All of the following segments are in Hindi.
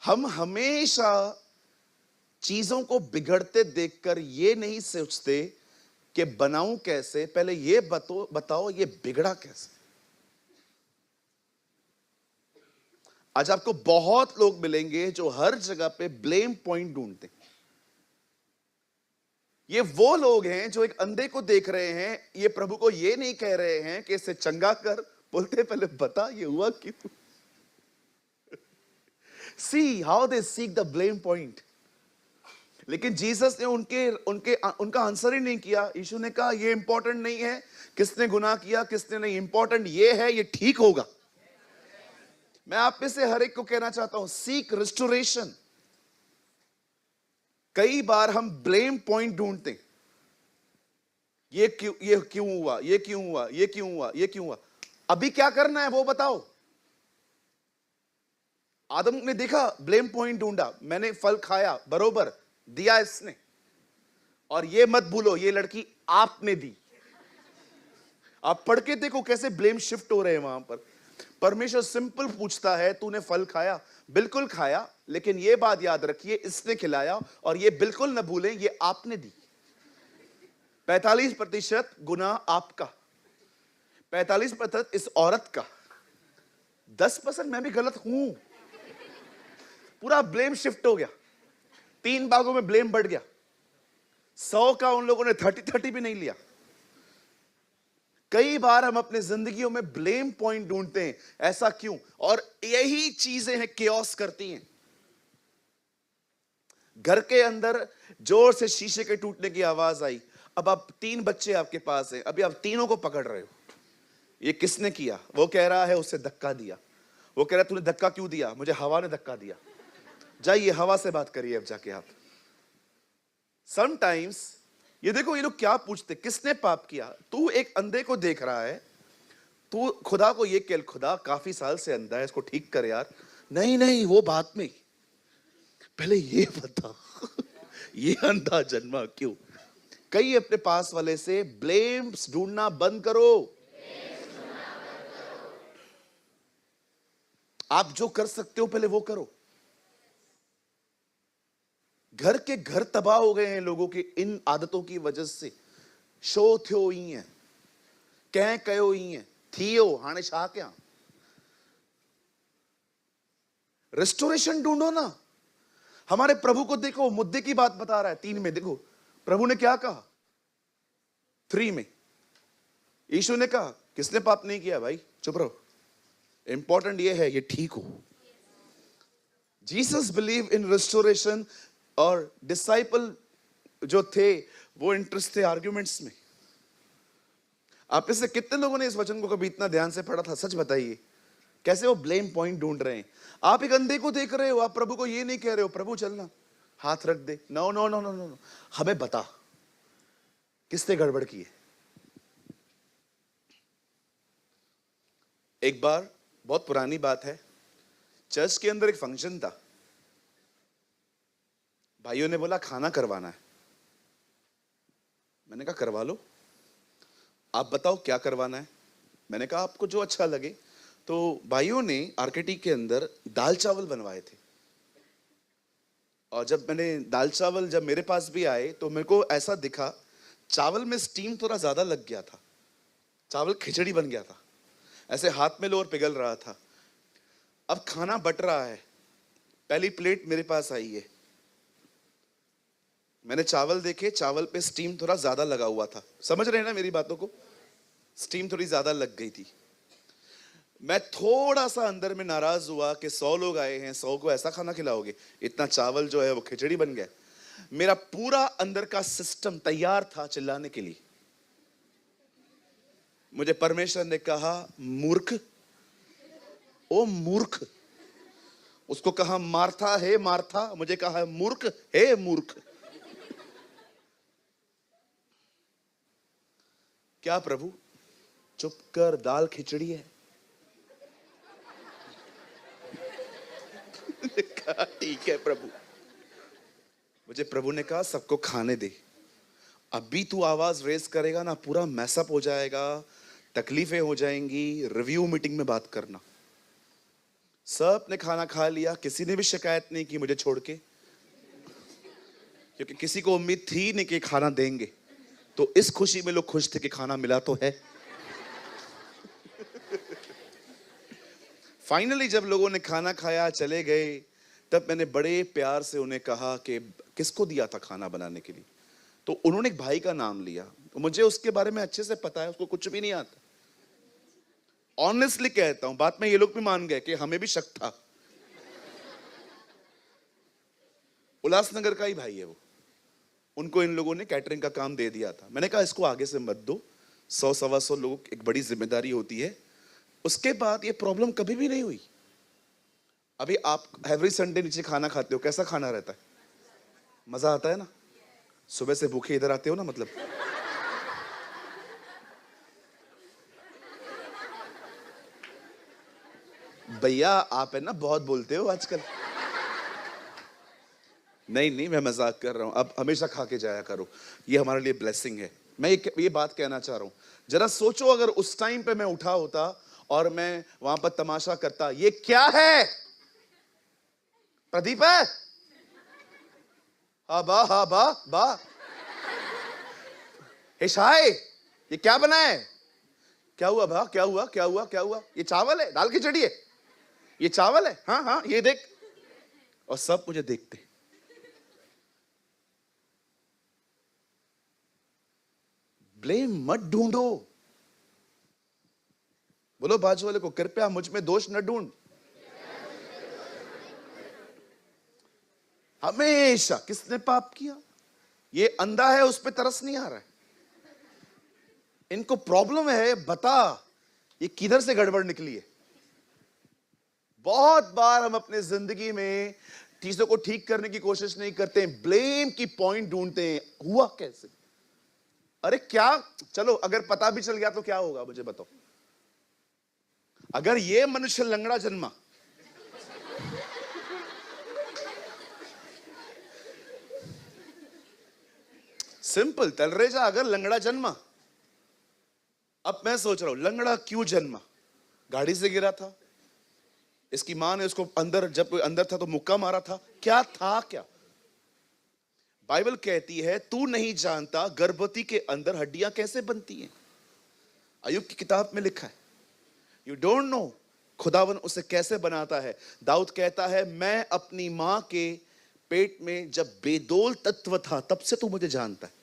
हम हमेशा चीजों को बिगड़ते देखकर ये नहीं सोचते कि बनाऊं कैसे, पहले ये बताओ ये बिगड़ा कैसे। आज आपको बहुत लोग मिलेंगे जो हर जगह पे ब्लेम पॉइंट ढूंढते हैं। ये वो लोग हैं जो एक अंधे को देख रहे हैं, ये प्रभु को ये नहीं कह रहे हैं कि इसे चंगा कर, बोलते पहले बता ये हुआ क्यों। See how they seek the blame point. लेकिन जीसस ने उनका आंसर ही नहीं किया। यीशु ने कहा ये इंपॉर्टेंट नहीं है किसने गुनाह किया किसने नहीं, इंपॉर्टेंट ये है ये ठीक होगा। मैं आप में से हर एक को कहना चाहता हूं, सीक रिस्टोरेशन। कई बार हम ब्लेम पॉइंट ढूंढते हैं, ये क्यों हुआ, ये क्यों हुआ, ये क्यों हुआ, ये क्यों हुआ। अभी क्या करना है वो बताओ। आदम ने देखा, ब्लेम पॉइंट ढूंढा, मैंने फल खाया, बरोबर दिया इसने, और ये मत भूलो ये लड़की आपने दी। आप पढ़ के देखो कैसे ब्लेम शिफ्ट हो रहे हैं वहां पर। परमेश्वर सिंपल पूछता है तूने फल खाया, बिल्कुल खाया, लेकिन ये बात याद रखिए इसने खिलाया, और ये बिल्कुल न भूलें ये आपने दी। 45% गुनाह आपका, 45% इस औरत का, 10% मैं भी गलत हूं। पूरा ब्लेम शिफ्ट हो गया, 3 भागों में ब्लेम बढ़ गया। 100 का उन लोगों ने 30-30 भी नहीं लिया। कई बार हम अपने जिंदगियों में ब्लेम पॉइंट ढूंढते हैं, ऐसा क्यों, और यही चीजें हैं केओस करती हैं। घर के अंदर जोर से शीशे के टूटने की आवाज आई, अब आप 3 बच्चे आपके पास हैं, अभी आप तीनों को पकड़ रहे हो, ये किसने किया। वो कह रहा है उससे धक्का दिया, वो कह रहा है तूने धक्का क्यों दिया, मुझे हवा ने धक्का दिया। जाइए हवा से बात करिए अब जाके आप। समटाइम्स ये देखो ये लोग क्या पूछते, किसने पाप किया। तू एक अंधे को देख रहा है, तू खुदा को ये कह, खुदा काफी साल से अंधा है इसको ठीक कर यार। नहीं नहीं वो बात में, पहले ये बता ये अंधा जन्मा क्यों। कई अपने पास वाले से ब्लेम्स ढूंढना बंद करो। आप जो कर सकते हो पहले वो करो। घर के घर तबाह हो गए हैं लोगों की इन आदतों की वजह से। शो थियो ही है, कह कयो ही है, थियो हाने छा क्या। रेस्टोरेशन ढूंढो ना। हमारे प्रभु को देखो, मुद्दे की बात बता रहा है 3 में, देखो प्रभु ने क्या कहा 3 में। यीशु ने कहा किसने पाप नहीं किया, भाई चुप रहो, इंपॉर्टेंट ये है ये ठीक हो। जीसस बिलीव इन रेस्टोरेशन, और डिसाइपल जो थे वो इंटरेस्ट थे आर्ग्यूमेंट्स में। आप इससे कितने लोगों ने इस वचन को कभी इतना ध्यान से पढ़ा था, सच बताइए। कैसे वो ब्लेम पॉइंट ढूंढ रहे हैं। आप एक अंधे को देख रहे हो, आप प्रभु को ये नहीं कह रहे हो प्रभु चलना हाथ रख दे, no no no no no, हमें बता किसने गड़बड़ की है। एक बार, बहुत पुरानी बात है, चर्च के अंदर एक फंक्शन था। भाइयों ने बोला खाना करवाना है। मैंने कहा करवा लो, आप बताओ क्या करवाना है। मैंने कहा आपको जो अच्छा लगे। तो भाइयों ने आरकेटी के अंदर दाल चावल बनवाए थे, और जब मैंने दाल चावल जब मेरे पास भी आए तो मेरे को ऐसा दिखा चावल में स्टीम थोड़ा ज्यादा लग गया था, चावल खिचड़ी बन गया था, ऐसे हाथ में लो और पिघल रहा था। अब खाना बट रहा है, पहली प्लेट मेरे पास आई है, मैंने चावल देखे, चावल पे स्टीम थोड़ा ज्यादा लगा हुआ था। समझ रहे हैं ना मेरी बातों को, स्टीम थोड़ी ज्यादा लग गई थी। मैं थोड़ा सा अंदर में नाराज हुआ कि 100 लोग आए हैं, 100 को ऐसा खाना खिलाओगे, इतना चावल जो है वो खिचड़ी बन गया। मेरा पूरा अंदर का सिस्टम तैयार था चिल्लाने के लिए। मुझे परमेश्वर ने कहा मूर्ख, ओ मूर्ख। उसको कहा मार्था, हे मार्था, मुझे कहा मूर्ख, हे मूर्ख। क्या प्रभु, चुप कर, दाल खिचड़ी है। ठीक है प्रभु। मुझे प्रभु ने कहा सबको खाने दे, अभी तू आवाज रेस करेगा ना पूरा मैसअप हो जाएगा, तकलीफें हो जाएंगी, रिव्यू मीटिंग में बात करना। सब ने खाना खा लिया, किसी ने भी शिकायत नहीं की मुझे छोड़ के, क्योंकि किसी को उम्मीद थी नहीं कि खाना देंगे। तो इस खुशी में लोग खुश थे कि खाना मिला तो है। फाइनली जब लोगों ने खाना खाया, चले गए, तब मैंने बड़े प्यार से उन्हें कहा कि किसको दिया था खाना बनाने के लिए। तो उन्होंने एक भाई का नाम लिया। मुझे उसके बारे में अच्छे से पता है, उसको कुछ भी नहीं आता। ऑनेस्टली कहता हूं, बात में ये लोग भी मान गए कि हमें भी शक था। उल्लासनगर का ही भाई है वो। उनको इन लोगों ने कैटरिंग का काम दे दिया था। मैंने कहा इसको आगे से मत दो, 100-125 लोग, एक बड़ी जिम्मेदारी होती है। उसके बाद ये प्रॉब्लम कभी भी नहीं हुई। अभी आप एवरी संडे नीचे खाना खाते हो, कैसा खाना रहता है? मजा आता है ना? सुबह से भूखे इधर आते हो ना, मतलब भैया आप है ना बहुत बोलते हो आजकल। नहीं नहीं, मैं मजाक कर रहा हूं। अब हमेशा खा के जाया करो, ये हमारे लिए ब्लेसिंग है। मैं ये बात कहना चाह रहा हूं, जरा सोचो अगर उस टाइम पे मैं उठा होता और मैं वहां पर तमाशा करता, ये क्या है? प्रदीप है? हा बा हिशाय, ये क्या बना है? क्या हुआ भा? क्या हुआ? क्या हुआ? क्या हुआ? ये चावल है, दाल खिचड़ी है, ये चावल है। हाँ हाँ, ये देख। और सब मुझे देखते। ब्लेम मत ढूंढो। बोलो बाजू वाले को, कृपया मुझ में दोष न ढूंढ। हमेशा किसने पाप किया? ये अंधा है, उस पर तरस नहीं आ रहा है। इनको प्रॉब्लम है, बता ये किधर से गड़बड़ निकली है। बहुत बार हम अपने जिंदगी में चीजों को ठीक करने की कोशिश नहीं करते, ब्लेम की पॉइंट ढूंढते हैं। हुआ कैसे? अरे क्या, चलो अगर पता भी चल गया तो क्या होगा मुझे बताओ। अगर ये मनुष्य लंगड़ा जन्मा, सिंपल तलरेजा, अगर लंगड़ा जन्मा, अब मैं सोच रहा हूं लंगड़ा क्यों जन्मा? गाड़ी से गिरा था, इसकी मां ने उसको अंदर, जब अंदर था तो मुक्का मारा था, क्या था क्या? बाइबल कहती है तू नहीं जानता गर्भवती के अंदर हड्डियां कैसे बनती हैं। अय्यूब की किताब में लिखा है, यू डोंट नो खुदावन उसे कैसे बनाता है। दाऊद कहता है मैं अपनी मां के पेट में जब बेदोल तत्व था तब से तू मुझे जानता है।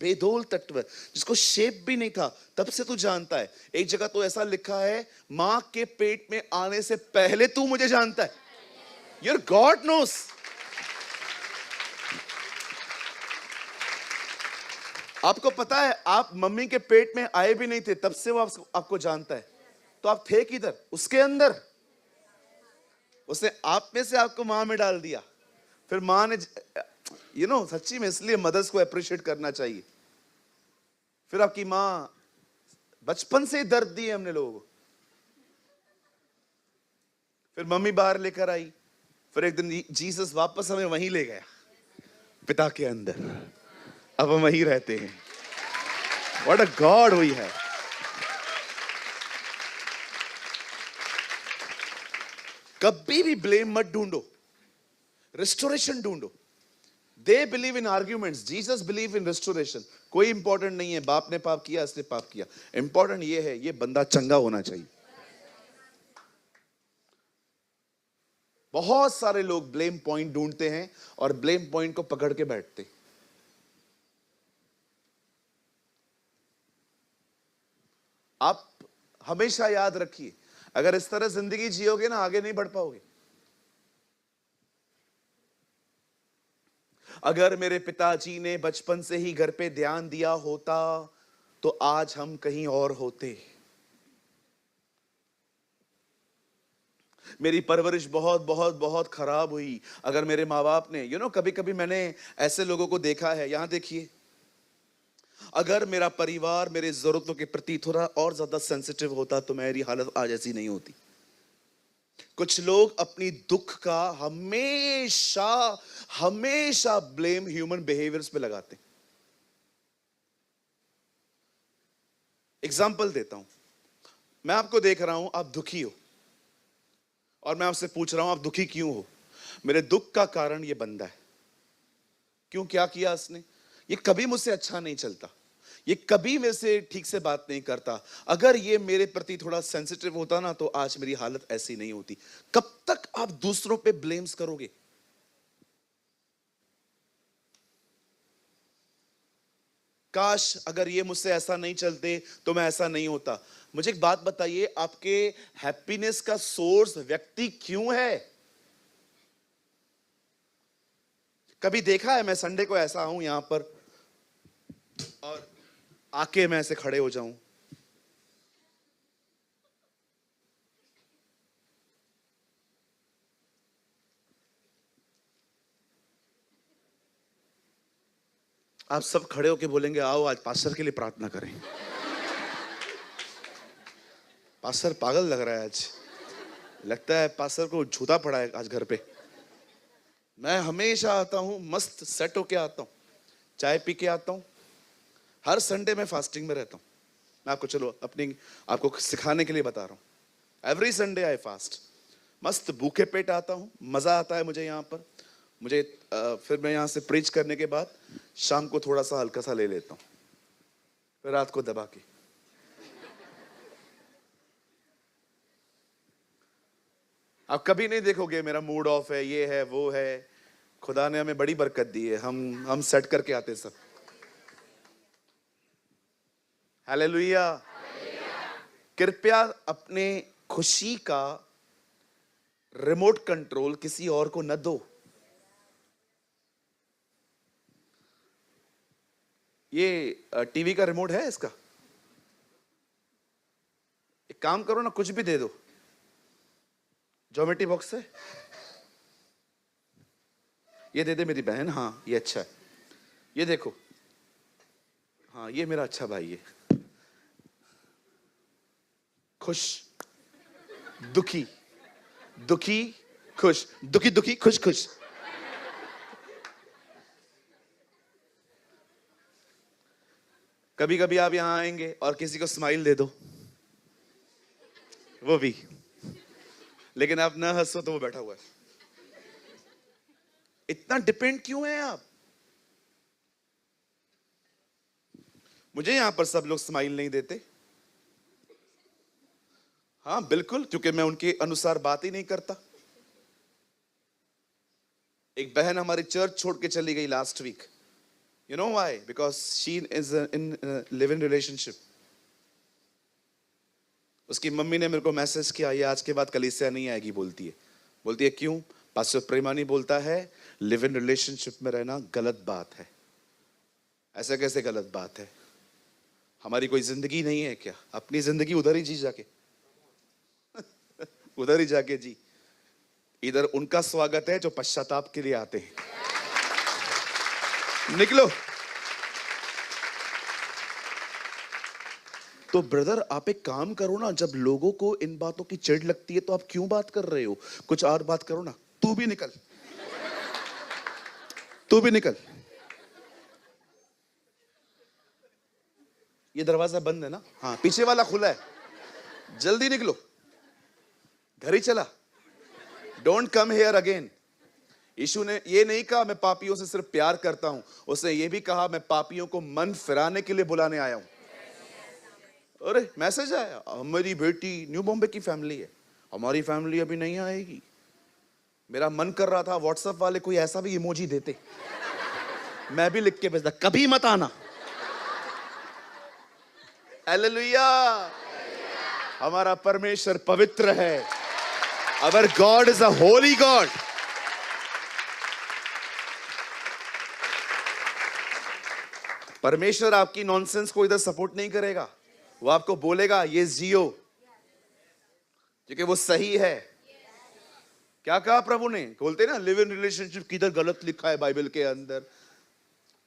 बेदोल तत्व, जिसको शेप भी नहीं था, तब से तू जानता है। एक जगह तो ऐसा लिखा है मां के पेट में आने से पहले तू मुझे जानता है। Your God knows. आपको पता है आप मम्मी के पेट में आए भी नहीं थे, तब से वो आपको जानता है। तो आप थे किधर? उसके अंदर। उसने आप में से आपको मां में डाल दिया। फिर मां ने, सच्ची में इसलिए मदर्स को अप्रिशिएट करना चाहिए। फिर आपकी मां बचपन से दर्द दिए हमने लोगों को। फिर मम्मी बाहर लेकर आई, फिर एक दिन जीसस वापस हमें वहीं ले गया, पिता के अंदर। अब हम वहीं रहते हैं। व्हाट अ गॉड वी है। कभी भी ब्लेम मत ढूंढो, रेस्टोरेशन ढूंढो। They believe in arguments, Jesus believe in restoration. कोई इंपॉर्टेंट नहीं है बाप ने पाप किया, इसने पाप किया। इंपॉर्टेंट ये है ये बंदा चंगा होना चाहिए। बहुत सारे लोग ब्लेम पॉइंट ढूंढते हैं और ब्लेम पॉइंट को पकड़ के बैठते हैं। आप हमेशा याद रखिए, अगर इस तरह जिंदगी जियोगे ना, आगे नहीं बढ़ पाओगे। अगर मेरे पिताजी ने बचपन से ही घर पे ध्यान दिया होता तो आज हम कहीं और होते। मेरी परवरिश बहुत बहुत बहुत खराब हुई। अगर मेरे माँ बाप ने, कभी कभी मैंने ऐसे लोगों को देखा है, यहां देखिए, अगर मेरा परिवार मेरे जरूरतों के प्रति थोड़ा और ज्यादा सेंसिटिव होता तो मेरी हालत आज ऐसी नहीं होती। कुछ लोग अपनी दुख का हमेशा हमेशा ब्लेम ह्यूमन बिहेवियर्स पे लगाते हैं। एग्जाम्पल देता हूं, मैं आपको देख रहा हूं, आप दुखी हो, और मैं आपसे पूछ रहा हूं आप दुखी क्यों हो? मेरे दुख का कारण ये बंदा है। क्यों? क्या किया इसने? ये कभी मुझसे अच्छा नहीं चलता, ये कभी मेरे से ठीक से बात नहीं करता। अगर ये मेरे प्रति थोड़ा सेंसिटिव होता ना तो आज मेरी हालत ऐसी नहीं होती। कब तक आप दूसरों पे ब्लेम्स करोगे? काश अगर ये मुझसे ऐसा नहीं चलते तो मैं ऐसा नहीं होता। मुझे एक बात बताइए, आपके हैप्पीनेस का सोर्स व्यक्ति क्यों है? कभी देखा है मैं संडे को ऐसा आऊं यहां पर और आके मैं ऐसे खड़े हो जाऊं? आप सब खड़े होके बोलेंगे आओ आज पास्टर के लिए प्रार्थना करें। पास्टर पागल लग रहा है आज, लगता है पास्टर को झूठा पड़ा है आज घर पे। मैं हमेशा आता हूं, मस्त सेट होके आता हूं, चाय पी के आता हूं। हर संडे में फास्टिंग में रहता हूं। मैं आपको चलो अपनी आपको सिखाने के लिए बता रहा हूं। Every Sunday I fast. मस्त भूखे पेट आता हूं, मजा आता है मुझे यहाँ पर। मुझे फिर मैं यहाँ से प्रीच करने के बाद शाम को थोड़ा सा हल्का सा ले लेता हूँ, फिर रात को दबा के। आप कभी नहीं देखोगे मेरा मूड ऑफ है, ये है वो है। खुदा ने हमें बड़ी बरकत दी है, हम सेट करके आते सब। हालेलुया। कृपया अपने खुशी का रिमोट कंट्रोल किसी और को न दो। ये टीवी का रिमोट है इसका? एक काम करो ना, कुछ भी दे दो। ज्योमेट्री बॉक्स है, ये दे दे मेरी बहन। हाँ ये अच्छा है, ये देखो। हाँ ये मेरा अच्छा भाई है। खुश, दुखी, दुखी, खुश, दुखी, दुखी, खुश, खुश। कभी कभी आप यहां आएंगे और किसी को स्माइल दे दो, वो भी, लेकिन आप ना हंसो तो वो बैठा हुआ है। इतना डिपेंड क्यों है आप? मुझे यहां पर सब लोग स्माइल नहीं देते। हाँ बिल्कुल, क्योंकि मैं उनके अनुसार बात ही नहीं करता। एक बहन हमारी चर्च छोड़ के चली गई last week. You know why? Because she is in live in relationship. उसकी मम्मी ने मेरे को मैसेज किया, ये आज के बाद कलीसिया नहीं आएगी। बोलती है क्यों? पास्टर प्रेमानी बोलता है लिव इन रिलेशनशिप में रहना गलत बात है। ऐसा कैसे गलत बात है? हमारी कोई जिंदगी नहीं है क्या? अपनी जिंदगी उधर ही जी जाके। उधर ही जाके जी। इधर उनका स्वागत है जो पश्चाताप के लिए आते हैं। निकलो। तो ब्रदर आप एक काम करो ना, जब लोगों को इन बातों की चिढ़ लगती है तो आप क्यों बात कर रहे हो? कुछ और बात करो ना। तू भी निकल, तू भी निकल। ये दरवाजा बंद है ना? हाँ पीछे वाला खुला है, जल्दी निकलो। घर ही चला। Don't come here again. यीशु ने ये नहीं कहा मैं पापियों से सिर्फ प्यार करता हूं, उसने ये भी कहा मैं पापियों को मन फिराने के लिए बुलाने आया हूं। अरे मैसेज आया, हमारी बेटी न्यू बॉम्बे की फैमिली है, हमारी फैमिली अभी नहीं आएगी। मेरा मन कर रहा था व्हाट्सएप वाले कोई ऐसा भी इमोजी देते, मैं भी लिख के भेजता, कभी मत आना। हालेलुया। हमारा परमेश्वर पवित्र है। Our God is a holy God. परमेश्वर आपकी नॉनसेंस को इधर सपोर्ट नहीं करेगा। वो आपको बोलेगा ये जियो, क्योंकि वो सही है। क्या कहा प्रभु ने? बोलते ना लिव इन रिलेशनशिप किधर गलत लिखा है बाइबल के अंदर।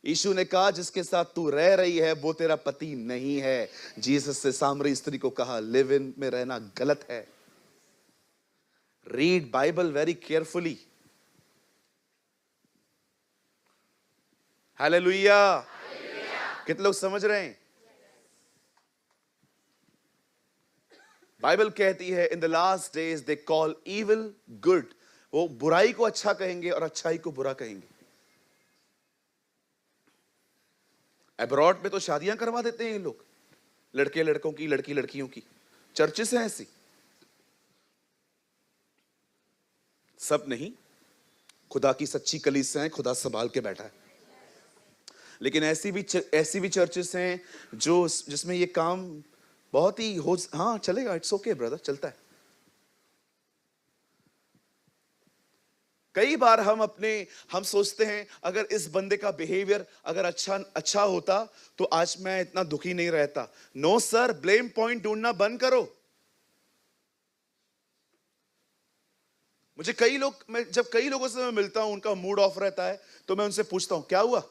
यीशु ने कहा जिसके साथ तू रह रही है वो तेरा पति नहीं है। जीसस से सामरी स्त्री को कहा लिव इन में रहना गलत है। Read Bible very carefully. Hallelujah. कितने लोग समझ रहे हैं? बाइबल कहती है in the last days they call evil good, वो बुराई को अच्छा कहेंगे और अच्छाई को बुरा कहेंगे। अब्रॉड में तो शादियां करवा देते हैं ये लोग, लड़के लड़कों की, लड़की लड़कियों की, चर्चेस हैं ऐसी। सब नहीं, खुदा की सच्ची कलीसियां हैं, खुदा संभाल के बैठा है। लेकिन ऐसी भी चर्चेस हैं जो जिसमें ये काम बहुत ही हाँ चलेगा, इट्स ओके ब्रदर, चलता है। कई बार हम सोचते हैं अगर इस बंदे का बिहेवियर अगर अच्छा होता तो आज मैं इतना दुखी नहीं रहता। नो सर, ब्लेम पॉइंट ढूंढना बंद करो। जब कई लोगों से मैं मिलता हूं, उनका मूड ऑफ रहता है, तो मैं उनसे पूछता हूं क्या हुआ।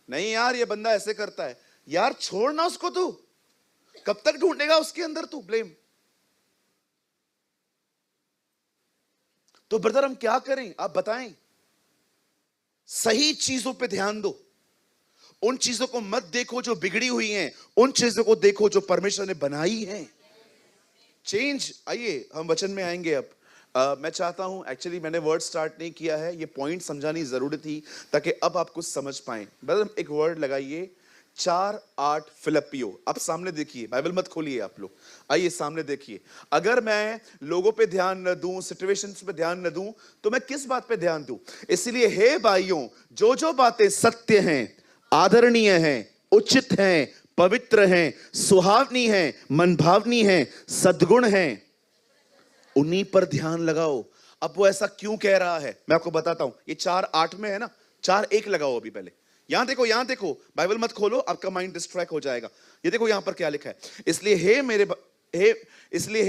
नहीं यार, ये बंदा ऐसे करता है। यार छोड़ना उसको, तू कब तक ढूंढेगा उसके अंदर तू ब्लेम। तो ब्रदर हम क्या करें, आप बताएं। सही चीजों पे ध्यान दो, उन चीजों को मत देखो जो बिगड़ी हुई हैं, उन चीजों को देखो जो परमेश्वर ने बनाई हैं। चेंज, आइए हम वचन में आएंगे अब। मैं चाहता हूं, एक्चुअली मैंने वर्ड स्टार्ट नहीं किया है, ये पॉइंट समझानी जरूरी थी ताकि अब आप कुछ समझ पाएं। ब्रदर एक वर्ड लगाइए, 4:8 फिलिप्पियो। आप सामने देखिए, बाइबल मत खोलिए आप लोग, आइए सामने देखिए। अगर मैं लोगों पे ध्यान न दूं, सिचुएशंस पे ध्यान न दूं, तो मैं किस बात पे ध्यान दूं। इसलिए हे भाइयों, जो बातें सत्य हैं, आदरणीय हैं, उचित हैं, पवित्र हैं, सुहावनी हैं, मनभावनी हैं, सद्गुण हैं, उन्हीं पर ध्यान लगाओ। अब वो ऐसा क्यों कह रहा है मैं आपको बताता हूं। ये 4:8 में है ना, 4:1 लगाओ अभी पहले। यहां देखो, बाइबल मत खोलो, आपका माइंड डिस्ट्रैक्ट हो जाएगा। ये देखो यहां पर क्या लिखा है। इसलिए हे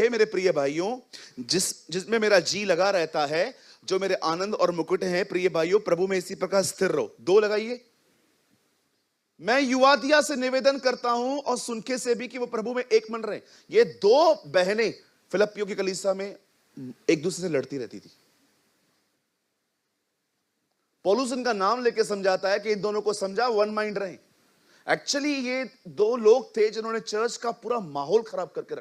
मेरे प्रिय भाइयों, जिसमें मेरा जी लगा रहता है, जो मेरे आनंद और मुकुट हैं, प्रिय भाइयों प्रभु में इसी प्रकार स्थिर रहो। 2 लगाइए। मैं युवादिया से निवेदन करता हूं और सुनके से भी कि वो प्रभु में एक मन रहे। ये 2 बहनें फिलिप्पियों की कलीसिया में एक दूसरे से लड़ती रहती थी। पौलुस इनका नाम लेके समझाता है कि इन दोनों को समझा, वन माइंड रहे। एक्चुअली ये 2 लोग थे जिन्होंने चर्च का पूरा माहौल खराब करके रखा।